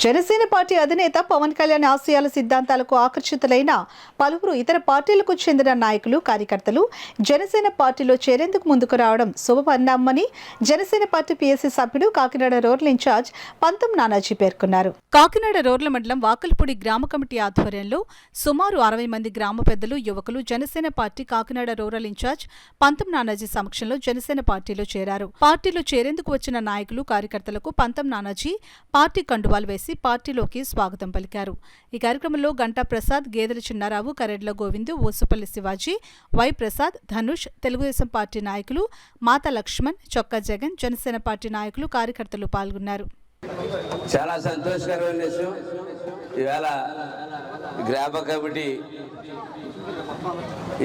Janasena party అధినేత పవన్ కళ్యాణ్ ఆశయాల సిద్ధాంతాలకు ఆకర్షితులైన పలువురు ఇతర పార్టీలకు చెందిన నాయకులు కార్యకర్తలు జనసేన పార్టీలో చేరేందుకు ముందుకు రావడం శుభపరిణామని జనసేన పార్టీ పీఎస్సీ సభ్యుడు కాకినాడ రూరల్ ఇన్ఛార్జ్ పంతం నానాజీ పేర్కొన్నారు. కాకినాడ రూరల్ మండలం వాకలపూడి గ్రామ కమిటీ ఆధ్వర్యంలో సుమారు 60 మంది గ్రామ పెద్దలు, యువకులు Janasena party Kakinada rural incharge Pantham Nanaji సమక్షంలో జనసేన పార్టీలో చేరారు. పార్టీలో చేరేందుకు వచ్చిన నాయకులు కార్యకర్తలకు పంతం నానాజీ పార్టీ కండువాలు వేసి పార్టీలోకి స్వాగతం పలికారు. ఈ కార్యక్రమంలో గంటా ప్రసాద్, గేదెల చిన్నారావు, కరెడ్ల గోవిందు, ఓసుపల్లి శివాజీ, వై ప్రసాద్, ధనుష్, తెలుగుదేశం పార్టీ నాయకులు మాతా లక్ష్మణ్, చొక్కా జగన్, జనసేన పార్టీ నాయకులు, కార్యకర్తలు పాల్గొన్నారు. చాలా సంతోషకరమైన విషయం. ఇవాళ గ్రామ కమిటీ,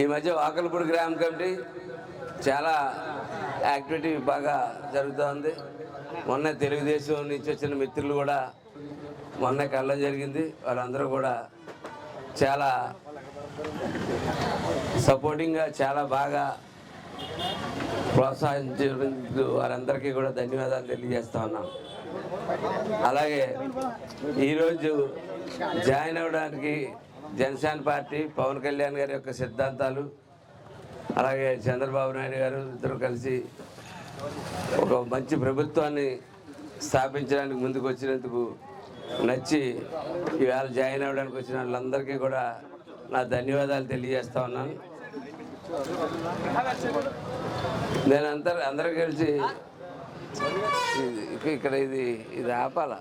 ఈ మధ్య వాకలపూడి గ్రామ కమిటీ చాలా యాక్టివిటీ బాగా జరుగుతోంది. మొన్న తెలుగుదేశం నుంచి వచ్చిన మిత్రులు కూడా మొన్న కళ్ళ జరిగింది. వాళ్ళందరూ కూడా చాలా సపోర్టింగ్గా చాలా బాగా ప్రోత్సహించేందుకు వారందరికీ కూడా ధన్యవాదాలు తెలియజేస్తా ఉన్నాం. అలాగే ఈరోజు జాయిన్ అవ్వడానికి జనసేన పార్టీ పవన్ కళ్యాణ్ గారి యొక్క సిద్ధాంతాలు, అలాగే చంద్రబాబు నాయుడు గారు ఇద్దరు కలిసి ఒక మంచి ప్రభుత్వాన్ని స్థాపించడానికి ముందుకు వచ్చినందుకు నచ్చి ఇవాళ జాయిన్ అవ్వడానికి వచ్చిన వాళ్ళందరికీ కూడా నా ధన్యవాదాలు తెలియజేస్తా ఉన్నాను. నేను అందరూ కలిసి ఇక్కడ ఇది ఆపాల